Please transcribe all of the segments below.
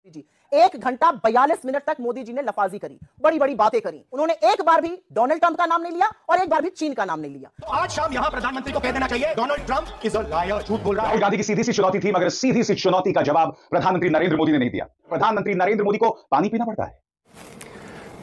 जी 1 घंटा 42 मिनट तक मोदी जी ने लफाजी करी, बड़ी बड़ी बातें करी। उन्होंने एक बार भी डोनाल्ड ट्रंप का नाम नहीं लिया और एक बार भी चीन का नाम नहीं लिया। तो आज शाम यहां प्रधानमंत्री को कह देना चाहिए Donald Trump is a liar, झूठ बोल रहा है। राहुल गांधी की सीधी सी चुनौती थी, मगर सीधी सी चुनौती का जवाब प्रधानमंत्री नरेंद्र मोदी ने नहीं दिया। प्रधानमंत्री नरेंद्र मोदी को पानी पीना पड़ता है।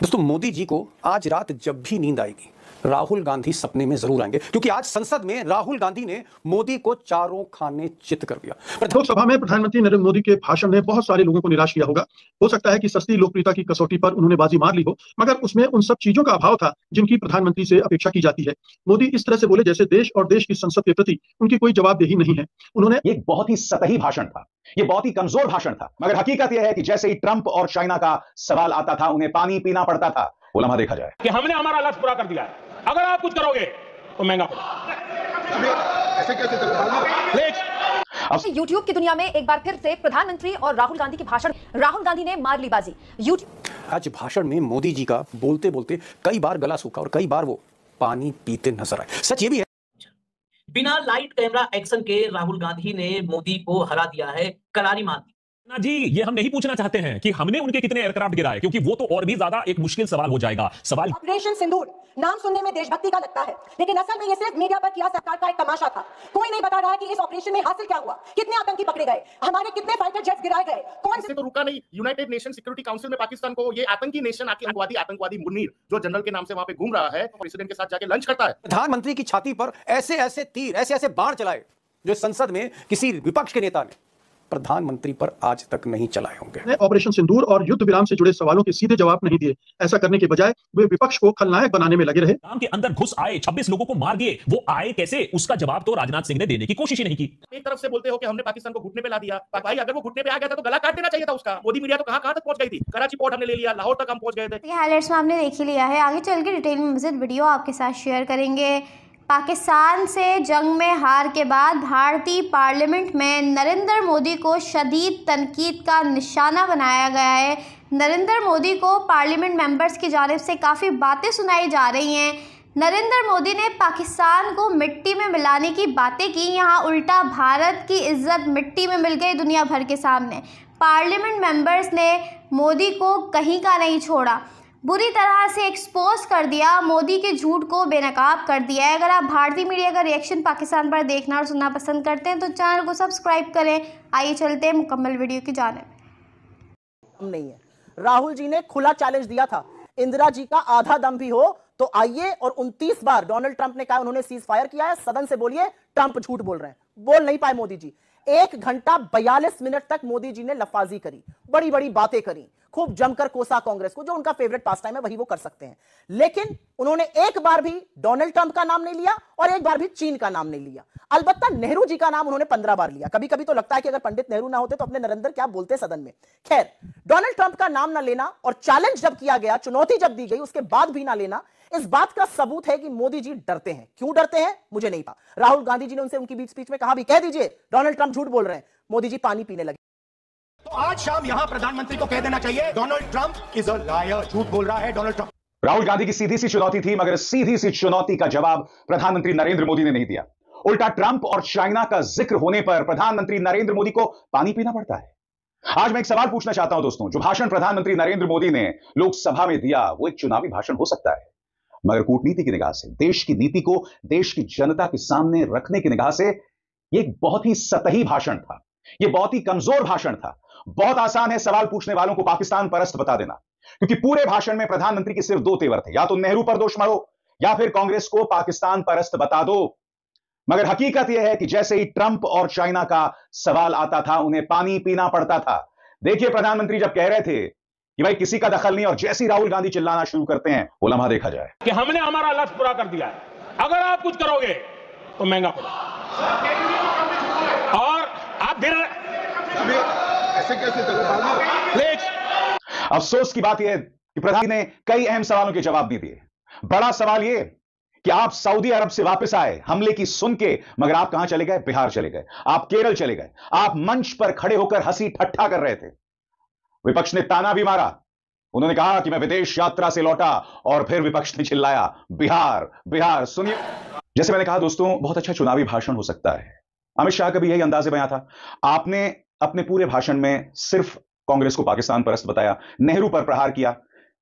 दोस्तों, मोदी जी को आज रात जब भी नींद आएगी, राहुल गांधी सपने में जरूर आएंगे, क्योंकि आज संसद में राहुल गांधी ने मोदी को चारों खाने चित कर दिया। लोकसभा में प्रधानमंत्री नरेंद्र मोदी के भाषण ने बहुत सारे लोगों को निराश किया होगा। हो सकता है कि सस्ती लोकप्रियता की कसौटी पर उन्होंने बाजी मार ली हो, मगर उसमें उन सब चीजों का अभाव था जिनकी प्रधानमंत्री से अपेक्षा की जाती है। मोदी इस तरह से बोले जैसे देश और देश की संसद के प्रति उनकी कोई जवाबदेही नहीं है। उन्होंने एक बहुत ही सतही भाषण था, ये बहुत ही कमजोर भाषण था, मगर हकीकत यह है कि जैसे ही ट्रंप और चाइना का सवाल आता था, उन्हें पानी पीना पड़ता था। वो लम्हा देखा जाए कि हमने हमारा लक्ष्य पूरा कर दिया है, अगर आप कुछ करोगे तो महंगा ऐसे कैसे प्लीज। यूट्यूब की दुनिया में एक बार फिर से प्रधानमंत्री और राहुल गांधी की भाषण, राहुल गांधी ने मार ली बाजी। यूट्यूब आज भाषण में मोदी जी का बोलते बोलते कई बार गला सूखा और कई बार वो पानी पीते नजर आए। सच ये भी है, बिना लाइट कैमरा एक्शन के राहुल गांधी ने मोदी को हरा दिया है, करारी मार दी। ना जी, ये हम नहीं पूछना चाहते हैं कि हमने उनके कितने एयरक्राफ्ट गिराए, क्योंकि वो तो और भी ज्यादा एक मुश्किल सवाल हो जाएगा। सवाल ऑपरेशन सिंदूर नाम सुनने में देशभक्ति का लगता है, लेकिन असल में ये सिर्फ मीडिया पर किया सरकार का एक तमाशा था। कोई नहीं बता रहा है कि इस ऑपरेशन में हासिल क्या हुआ, कितने आतंकी पकड़े गए, हमारे कितने फाइटर जेट्स गिराए गए, कौन से तो रुका नहीं। यूनाइटेड नेशन सिक्योरिटी काउंसिल में पाकिस्तान को ये आतंकी नेशन आतंकवादी मुन्नीर जो जनरल के नाम से वहां पे घूम रहा है, प्रेसिडेंट के साथ जाके लंच करता है। प्रधानमंत्री की छाती पर ऐसे ऐसे तीर, ऐसे ऐसे बाण चलाए जो संसद में किसी विपक्ष के नेता ने प्रधानमंत्री पर आज तक नहीं चलाए होंगे। ऑपरेशन सिंदूर और युद्ध विराम से जुड़े सवालों के सीधे जवाब नहीं दिए। ऐसा करने के बजाय वे विपक्ष को खलनायक बनाने में लगे रहे। काम के अंदर घुस आए, 26 लोगों को मार दिए, वो आए कैसे, उसका जवाब तो राजनाथ सिंह ने देने की कोशिश ही नहीं की। एक तरफ से बोलते हो कि हमने पाकिस्तान को घुटने पे ला दिया, भाई अगर वो घुटने पे आ गया था तो गला काट देना चाहिए था उसका। मोदी मीडिया तो कहां तक पहुंच गई थी, कराची पोर्ट हमने ले लिया, लाहौर तक हम पहुंच गए थे। ये हाइलाइट्स में हमने देख ही लिया है, आगे चल के डिटेल में मज़ीद वीडियो आपके साथ शेयर करेंगे। पाकिस्तान से जंग में हार के बाद भारतीय पार्लियामेंट में नरेंद्र मोदी को शदीद तनकीद का निशाना बनाया गया है। नरेंद्र मोदी को पार्लियामेंट मेंबर्स की जानिब से काफ़ी बातें सुनाई जा रही हैं। नरेंद्र मोदी ने पाकिस्तान को मिट्टी में मिलाने की बातें की, यहाँ उल्टा भारत की इज्जत मिट्टी में मिल गई दुनिया भर के सामने। पार्लियामेंट मेंबर्स ने मोदी को कहीं का नहीं छोड़ा, बुरी तरह से एक्सपोज कर दिया, मोदी के झूठ को बेनकाब कर दिया है। अगर आप भारतीय मीडिया का रिएक्शन पाकिस्तान पर देखना और सुनना पसंद करते हैं तो चैनल को सब्सक्राइब करें। आइए चलते हैं मुकम्मल वीडियो की जानिब। नहीं है, राहुल जी ने खुला चैलेंज दिया था, इंदिरा जी का आधा दम भी हो तो आइए और 29 बार डोनाल्ड ट्रंप ने कहा उन्होंने सीज फायर किया है, सदन से बोलिए ट्रंप झूठ बोल रहे हैं। बोल नहीं पाए मोदी जी। 1 घंटा 42 मिनट तक मोदी जी ने लफाजी करी, बड़ी बड़ी बातें करी, खूब जमकर कोसा कांग्रेस को, जो उनका फेवरेट पास टाइम है वही वो कर सकते हैं। लेकिन उन्होंने एक बार भी डोनाल्ड ट्रंप का नाम नहीं लिया और एक बार भी चीन का नाम नहीं लिया। अलबत्ता नेहरू जी का नाम उन्होंने 15 बार लिया। कभी कभी तो लगता है कि अगर पंडित नेहरू ना होते तो अपने नरेंद्र क्या बोलते सदन में। खैर, डोनाल्ड ट्रंप का नाम ना लेना और चैलेंज जब किया गया, चुनौती जब दी गई, उसके बाद भी ना लेना, इस बात का सबूत है कि मोदी जी डरते हैं। क्यों डरते हैं मुझे नहीं पता। राहुल गांधी जी ने उनसे उनकी बीच स्पीच में कहा भी, कह दीजिए डोनाल्ड ट्रंप झूठ बोल रहे हैं। मोदी जी पानी पीने लगे। तो आज शाम यहां प्रधानमंत्री को कह देना चाहिए Donald Trump is a liar, झूठ बोल रहा है डोनाल्ड ट्रंप। राहुल गांधी की सीधी सी चुनौती थी, मगर सीधी सी चुनौती का जवाब प्रधानमंत्री नरेंद्र मोदी ने नहीं दिया। उल्टा ट्रंप और चाइना का जिक्र होने पर प्रधानमंत्री नरेंद्र मोदी को पानी पीना पड़ता है। आज मैं एक सवाल पूछना चाहता हूं दोस्तों, जो भाषण प्रधानमंत्री नरेंद्र मोदी ने लोकसभा में दिया वो एक चुनावी भाषण हो सकता है, मगर कूटनीति की निगाह से, देश की नीति को देश की जनता के सामने रखने की निगाह से ये एक बहुत ही सतही भाषण था, ये बहुत ही कमजोर भाषण था। बहुत आसान है सवाल पूछने वालों को पाकिस्तान परस्त बता देना, क्योंकि पूरे भाषण में प्रधानमंत्री के सिर्फ 2 तेवर थे, या तो नेहरू पर दोष मरो या फिर कांग्रेस को पाकिस्तान परस्त बता दो। मगर हकीकत यह है कि जैसे ही ट्रंप और चाइना का सवाल आता था, उन्हें पानी पीना पड़ता था। देखिए, प्रधानमंत्री जब कह रहे थे कि भाई किसी का दखल नहीं, और जैसे ही राहुल गांधी चिल्लाना शुरू करते हैं, वो लम्हा देखा जाए कि हमने हमारा लक्ष्य पूरा कर दिया है, अगर आप कुछ करोगे तो महंगा पड़ेगा। और आप फिर ऐसे कैसे प्लीज। अफसोस की बात यह है कि प्रधानमंत्री ने कई अहम सवालों के जवाब नहीं दिए। बड़ा सवाल यह कि आप सऊदी अरब से वापस आए हमले की सुन के, मगर आप कहां चले गए? बिहार चले गए, आप केरल चले गए, आप मंच पर खड़े होकर हंसी ठट्ठा कर रहे थे। विपक्ष ने ताना भी मारा, उन्होंने कहा कि मैं विदेश यात्रा से लौटा, और फिर विपक्ष ने चिल्लाया बिहार बिहार। सुनिए, जैसे मैंने कहा दोस्तों, बहुत अच्छा चुनावी भाषण हो सकता है। अमित शाह का भी यही अंदाज़े बयां था। आपने अपने पूरे भाषण में सिर्फ कांग्रेस को पाकिस्तान परस्त बताया, नेहरू पर प्रहार किया।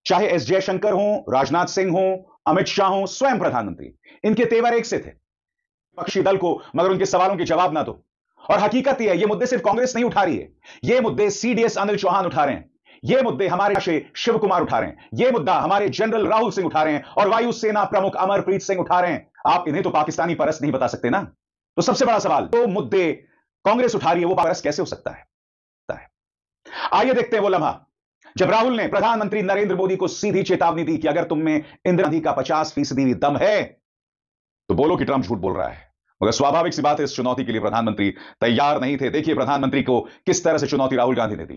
चाहे एस जयशंकर हो, राजनाथ सिंह हो, अमित शाह हो, स्वयं प्रधानमंत्री, इनके तेवर एक से थे। विपक्षी दल को मगर उनके सवालों के जवाब ना दो। और हकीकत यह है, ये मुद्दे सिर्फ कांग्रेस नहीं उठा रही है, ये मुद्दे सीडीएस अनिल चौहान उठा रहे हैं, ये मुद्दे हमारे शिव कुमार उठा रहे हैं, ये मुद्दा हमारे जनरल राहुल सिंह उठा रहे हैं और वायुसेना प्रमुख अमरप्रीत सिंह उठा रहे हैं। आप इन्हें तो पाकिस्तानी परस्त नहीं बता सकते ना। तो सबसे बड़ा सवाल, तो मुद्दे कांग्रेस उठा रही है, वो परस्त कैसे हो सकता है? आइए देखते हैं वो लम्हा जब राहुल ने प्रधानमंत्री नरेंद्र मोदी को सीधी चेतावनी दी कि अगर तुम में इंदिरा गांधी का 50% भी दम है तो बोलो कि ट्रंप झूठ बोल रहा है। मगर स्वाभाविक सी बात है, इस चुनौती के लिए प्रधानमंत्री तैयार नहीं थे। देखिए प्रधानमंत्री को किस तरह से चुनौती राहुल गांधी ने दी।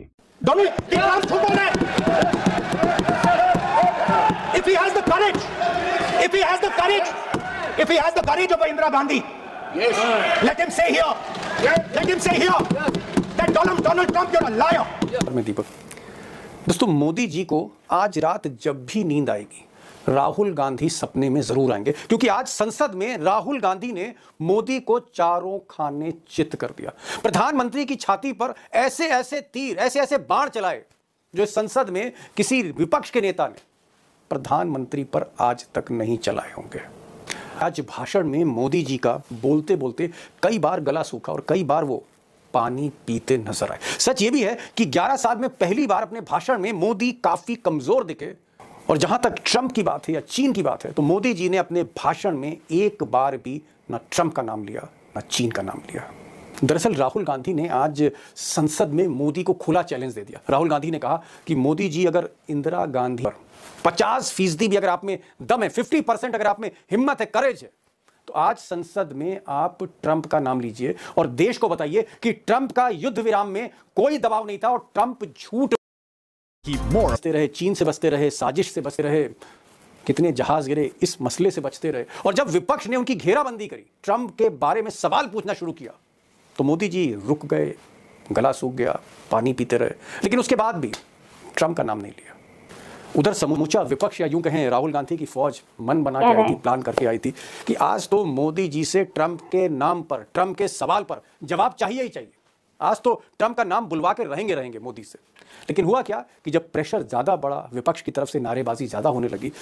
Indira Gandhi, let him say here, let him say here that Donald Trump, you're a liar. मैं दीपक, दोस्तों मोदी जी को आज रात जब भी नींद आएगी राहुल गांधी सपने में जरूर आएंगे, क्योंकि आज संसद में राहुल गांधी ने मोदी को चारों खाने चित कर दिया। प्रधानमंत्री की छाती पर ऐसे ऐसे तीर, ऐसे ऐसे बाण चलाए जो संसद में किसी विपक्ष के नेता ने प्रधानमंत्री पर आज तक नहीं चलाए होंगे। आज भाषण में मोदी जी का बोलते बोलते कई बार गला सूखा और कई बार वो पानी पीते नजर आए। सच ये भी है कि 11 साल में पहली बार अपने भाषण में मोदी काफी कमजोर दिखे। और जहां तक ट्रंप की बात है या चीन की बात है, तो मोदी जी ने अपने भाषण में एक बार भी ना ट्रंप का नाम लिया ना चीन का नाम लिया। दरअसल राहुल गांधी ने आज संसद में मोदी को खुला चैलेंज दे दिया। राहुल गांधी ने कहा कि मोदी जी, अगर इंदिरा गांधी पर 50% भी अगर आप में दम है, 50% अगर आप में हिम्मत है, करेज है, तो आज संसद में आप ट्रंप का नाम लीजिए और देश को बताइए कि ट्रंप का युद्ध विराम में कोई दबाव नहीं था और ट्रंप झूठ बचते रहे, चीन से बचते रहे, साजिश से बचते रहे, कितने जहाज गिरे, इस मसले से बचते रहे। और जब विपक्ष ने उनकी घेराबंदी करी, ट्रंप के बारे में सवाल पूछना शुरू किया, तो मोदी जी रुक गए, गला सूख गया, पानी पीते रहे, लेकिन उसके बाद भी ट्रंप का नाम नहीं लिया। उधर समूचा विपक्ष या यूं कहें राहुल गांधी की फौज मन बना के आई थी, प्लान करके आई थी कि आज तो मोदी जी से ट्रंप के नाम पर, ट्रंप के सवाल पर जवाब चाहिए ही चाहिए। आज तो ट्रंप का नाम बुलवा के रहेंगे मोदी से। लेकिन हुआ क्या कि जब प्रेशर ज्यादा बढ़ा, विपक्ष की तरफ से नारेबाजी ज्यादा होने लगी,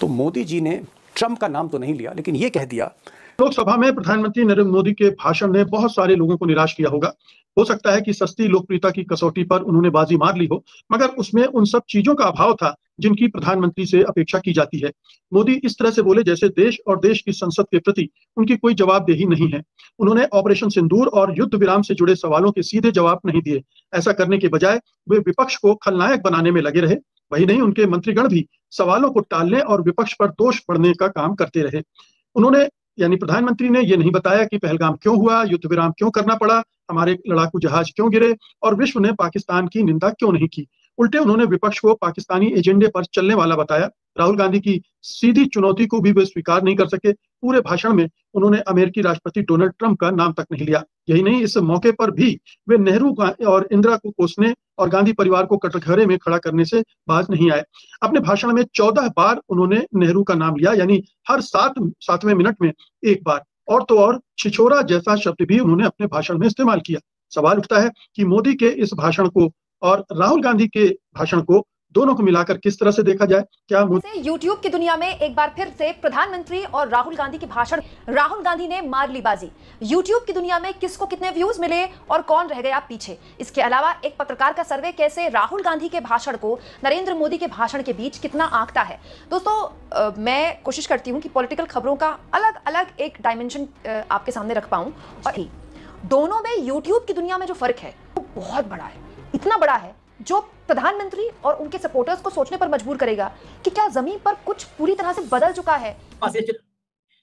तो मोदी जी ने ट्रंप का नाम तो नहीं लिया, लेकिन यह कह दिया। लोकसभा में प्रधानमंत्री नरेंद्र मोदी के भाषण ने बहुत सारे लोगों को निराश किया होगा। हो सकता है कि सस्ती लोकप्रियता की कसौटी पर उन्होंने बाजी मार ली हो, मगर उसमें उन सब चीजों का अभाव था जिनकी प्रधानमंत्री से अपेक्षा की जाती है। मोदी इस तरह से बोले जैसे देश और देश की संसद के प्रति उनकी कोई जवाबदेही नहीं है। उन्होंने ऑपरेशन सिंदूर और युद्ध विराम से जुड़े सवालों के सीधे जवाब नहीं दिए। ऐसा करने के बजाय वे विपक्ष को खलनायक बनाने में लगे रहे। वही नहीं, उनके मंत्रीगण भी सवालों को टालने और विपक्ष पर दोष बढ़ने का काम करते रहे। उन्होंने यानी प्रधानमंत्री ने यह नहीं बताया कि पहलगाम क्यों हुआ, युद्ध विराम क्यों करना पड़ा, हमारे लड़ाकू जहाज क्यों गिरे और विश्व ने पाकिस्तान की निंदा क्यों नहीं की। उल्टे उन्होंने विपक्ष को पाकिस्तानी एजेंडे पर चलने वाला बताया। राहुल गांधी की सीधी चुनौती को भी वे स्वीकार नहीं कर सके। पूरे भाषण में उन्होंने अमेरिकी राष्ट्रपति डोनाल्ड ट्रंप का नाम तक नहीं लिया। यही नहीं, इस मौके पर भी वे नेहरू और इंदिरा को कोसने और गांधी परिवार को कटघरे में खड़ा करने से बाज नहीं आए। अपने भाषण में 14 बार उन्होंने नेहरू का नाम लिया, यानी हर 7वें मिनट में एक बार। और तो और छिछोरा जैसा शब्द भी उन्होंने अपने भाषण में इस्तेमाल किया। सवाल उठता है कि मोदी के इस भाषण को और राहुल गांधी के भाषण को, दोनों को मिलाकर किस तरह से देखा जाए। क्या यूट्यूब की दुनिया में एक बार फिर से प्रधानमंत्री और राहुल गांधी के भाषण, राहुल गांधी ने मार ली बाजी। यूट्यूब की दुनिया में किसको कितने व्यूज मिले और कौन रह गया पीछे। इसके अलावा एक पत्रकार का सर्वे कैसे राहुल गांधी के भाषण को नरेंद्र मोदी के भाषण के बीच कितना आंकता है। दोस्तों मैं कोशिश करती हूँ कि पॉलिटिकल खबरों का अलग अलग एक डायमेंशन आपके सामने रख पाऊं, और दोनों में यूट्यूब की दुनिया में जो फर्क है वो बहुत बड़ा है। इतना बड़ा है जो प्रधानमंत्री और उनके सपोर्टर्स को सोचने पर मजबूर करेगा कि क्या जमीन पर कुछ पूरी तरह से बदल चुका है।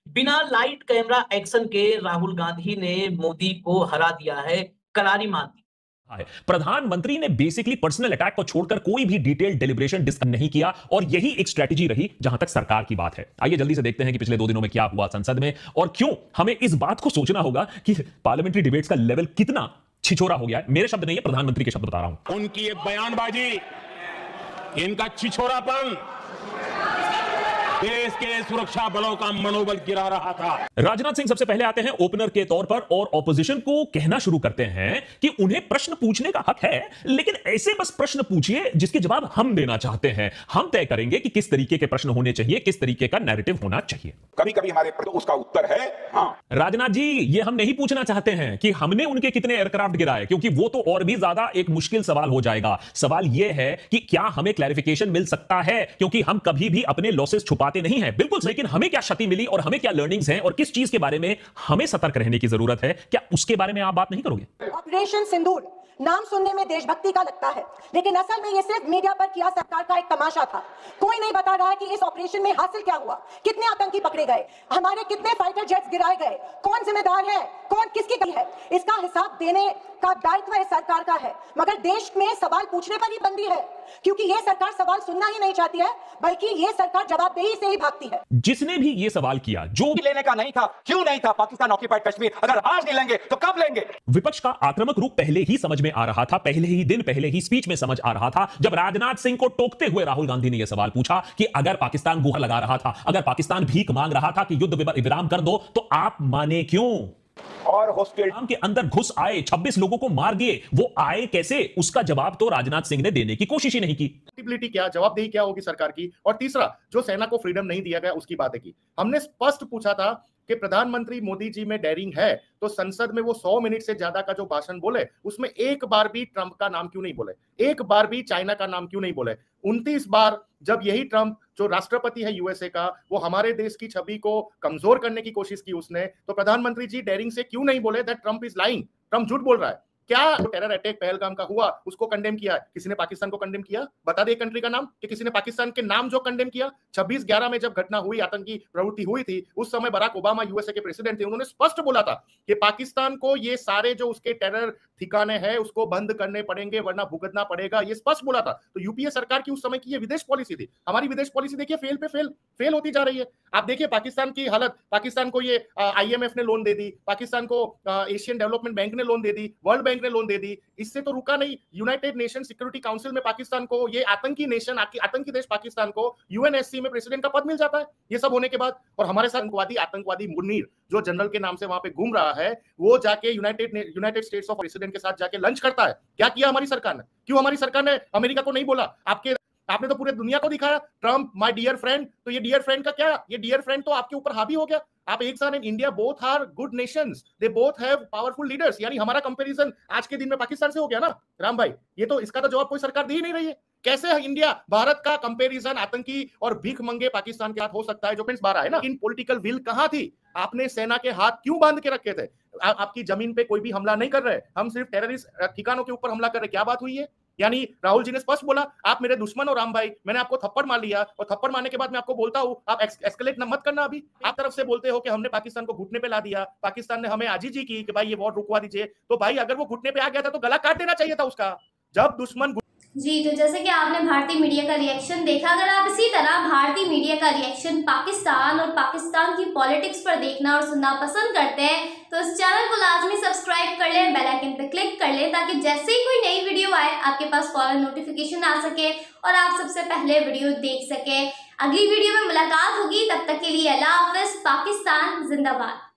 बिना लाइट कैमरा एक्शन के राहुल गांधी ने मोदी को हरा दिया है, करारी मार दी। प्रधानमंत्री ने बेसिकली पर्सनल अटैक को छोड़कर कोई भी डिटेल डेलिब्रेशन डिस्कस नहीं किया, और यही एक स्ट्रेटजी रही जहां तक सरकार की बात है। आइए जल्दी से देखते हैं कि पिछले 2 दिनों में क्या हुआ संसद में, और क्यों हमें इस बात को सोचना होगा कि पार्लियामेंट्री डिबेट्स का लेवल कितना छिछोरा हो गया है। मेरे शब्द नहीं है, प्रधानमंत्री के शब्द बता रहा हूं। उनकी ये बयानबाजी, इनका छिछोरापन देश के सुरक्षा बलों का मनोबल गिरा रहा था। राजनाथ सिंह सबसे पहले आते हैं ओपनर के तौर पर और ऑपोजिशन को कहना शुरू करते हैं कि उन्हें प्रश्न पूछने का हक है, लेकिन ऐसे बस प्रश्न पूछिए जिसके जवाब हम देना चाहते हैं। हम तय करेंगे कि किस तरीके के प्रश्न होने चाहिए, किस तरीके का नैरेटिव होना चाहिए। कभी कभी हमारे उसका उत्तर है हाँ। राजनाथ जी, ये हम नहीं पूछना चाहते हैं कि हमने उनके कितने एयरक्राफ्ट गिराए, क्योंकि वो तो और भी ज्यादा एक मुश्किल सवाल हो जाएगा। सवाल यह है कि क्या हमें क्लैरिफिकेशन मिल सकता है, क्योंकि हम कभी भी अपने लॉसेस छुपाते नहीं हैं। बिल्कुल, लेकिन हमें क्या क्षति मिली और हमें क्या लर्निंग्स हैं और किस चीज के बारे में हमें सतर्क रहने की जरूरत है, क्या उसके बारे में आप बात नहीं करोगे? ऑपरेशन सिंदूर नाम सुनने में देशभक्ति का लगता है, लेकिन असल में ये सिर्फ मीडिया पर किया सरकार का एक तमाशा था। कोई नहीं बता रहा है कि इस ऑपरेशन में हासिल क्या हुआ, कितने आतंकी पकड़े गए, हमारे कितने फाइटर जेट्स गिराए गए, कौन जिम्मेदार है, कौन किसकी गलती है। इसका हिसाब देने का दायित्व इस सरकार का है, मगर देश में सवाल पूछने पर ही बंदी है, क्योंकि ये सरकार सवाल सुनना ही नहीं चाहती है, बल्कि ये सरकार जवाबदेही से ही भागती है। जिसने भी ये सवाल किया, जो लेने का नहीं था, क्यों नहीं था पाकिस्तान ऑक्यूपाइड कश्मीर, अगर आज नहीं लेंगे तो कब लेंगे? विपक्ष का आक्रामक रूप पहले ही समझ में आ रहा था, पहले ही दिन, पहले ही स्पीच में समझ आ रहा था, जब राजनाथ सिंह को टोकते हुए राहुल गांधी ने यह सवाल पूछा कि अगर पाकिस्तान गुहार लगा रहा था, अगर पाकिस्तान भीख मांग रहा था कि युद्ध विराम कर दो, तो आप माने क्यों? और हॉस्पिटल के अंदर घुस आए, 26 लोगों को मार दिए, वो आए कैसे? उसका जवाब तो राजनाथ सिंह ने देने की कोशिश ही नहीं की। क्या जवाबदेही क्या होगी सरकार की? और तीसरा, जो सेना को फ्रीडम नहीं दिया गया उसकी बातें की। हमने स्पष्ट पूछा था कि प्रधानमंत्री मोदी जी में डेयरिंग है तो संसद में वो 100 मिनट से ज्यादा का जो भाषण बोले उसमें एक बार भी ट्रंप का नाम क्यों नहीं बोले, एक बार भी चाइना का नाम क्यों नहीं बोले। 29 बार जब यही ट्रंप जो राष्ट्रपति है यूएसए का, वो हमारे देश की छवि को कमजोर करने की कोशिश की उसने, तो प्रधानमंत्री जी डेयरिंग से क्यों नहीं बोले that Trump is lying, Trump झूठ बोल रहा है। क्या टेरर अटैक पहलगाम का हुआ उसको कंडेम किया? किसी ने पाकिस्तान को कंडेम किया? बता दे कंट्री का नाम कि किसी ने पाकिस्तान के नाम जो कंडेम किया। 26/11 में जब घटना हुई, आतंकी प्रवृत्ति हुई थी, उस समय बराक ओबामा यूएसए के प्रेसिडेंट थे, उन्होंने स्पष्ट बोला था कि पाकिस्तान को ये सारे जो उसके टेरर ठिकाने हैं उसको बंद करने पड़ेंगे वरना भुगतना पड़ेगा, ये स्पष्ट बोला था। तो यूपीए सरकार की उस समय की ये विदेश पॉलिसी थी। हमारी विदेश पॉलिसी देखिए फेल पे फेल होती जा रही है। आप देखिए पाकिस्तान की हालत, पाकिस्तान को ये आईएमएफ ने लोन दे दी, पाकिस्तान को एशियन डेवलपमेंट बैंक ने लोन दे दी, वर्ल्ड बैंक ने लोन दे दी। इससे तो रुका नहीं, यूनाइटेड नेशन सिक्योरिटी काउंसिल में पाकिस्तान को, ये आतंकी नेशन, आतंकी देश पाकिस्तान को यूएनएससी में प्रेसिडेंट का पद मिल जाता है। ये सब होने के बाद और हमारे साथ आतंकवादी मुन्नीर जो जनरल के नाम से वहां पे घूम रहा है, वो जाके यूनाइटेड स्टेट्स ऑफ प्रेसिडेंट के साथ जाके लंच करता है। क्या किया हमारी सरकार ने? क्यों हमारी सरकार ने अमेरिका को नहीं बोला? आपने तो पूरे दुनिया को दिखाया ट्रंप माय डियर फ्रेंड। तो ये डियर फ्रेंड का क्या? ये डियर फ्रेंड तो आपके ऊपर हावी हो गया। आप एक साथ, in India both are good nations, they both have powerful leaders, यानी हमारा कंपैरिजन आज के दिन में पाकिस्तान से हो गया ना राम भाई। ये तो इसका तो जवाब कोई सरकार दे ही नहीं रही है। कैसे है इंडिया भारत का कंपैरिजन आतंकी और भीख मंगे पाकिस्तान के साथ हो सकता है? जो फ्रेंड्स बारह है ना, इन पॉलिटिकल विल कहां थी? आपने सेना के हाथ क्यों बांध के रखे थे? आपकी जमीन पे कोई भी हमला नहीं कर रहे, हम सिर्फ टेररिस्ट ठिकानों के ऊपर हमला कर रहे। क्या बात हुई है? यानी राहुल जी ने स्पष्ट बोला आप मेरे दुश्मन हो राम भाई, मैंने आपको थप्पड़ मार लिया और थप्पड़ मारने के बाद मैं आपको बोलता हूं आप एस्केलेट मत करना। अभी आप तरफ से बोलते हो कि हमने पाकिस्तान को घुटने पे ला दिया, पाकिस्तान ने हमें आजीजी की कि भाई ये वॉर रुकवा दीजिए। तो भाई अगर वो घुटने पे आ गया था तो गला काट देना चाहिए था उसका। जब दुश्मन जी, तो जैसे कि आपने भारतीय मीडिया का रिएक्शन देखा, अगर आप इसी तरह भारतीय मीडिया का रिएक्शन पाकिस्तान और पाकिस्तान की पॉलिटिक्स पर देखना और सुनना पसंद करते हैं तो इस चैनल को लाजमी सब्सक्राइब कर लें, बेल आइकन पर क्लिक कर लें, ताकि जैसे ही कोई नई वीडियो आए आपके पास फौरन नोटिफिकेशन आ सके और आप सबसे पहले वीडियो देख सकें। अगली वीडियो में मुलाकात होगी, तब तक के लिए अल्लाह हाफिज़। पाकिस्तान जिंदाबाद।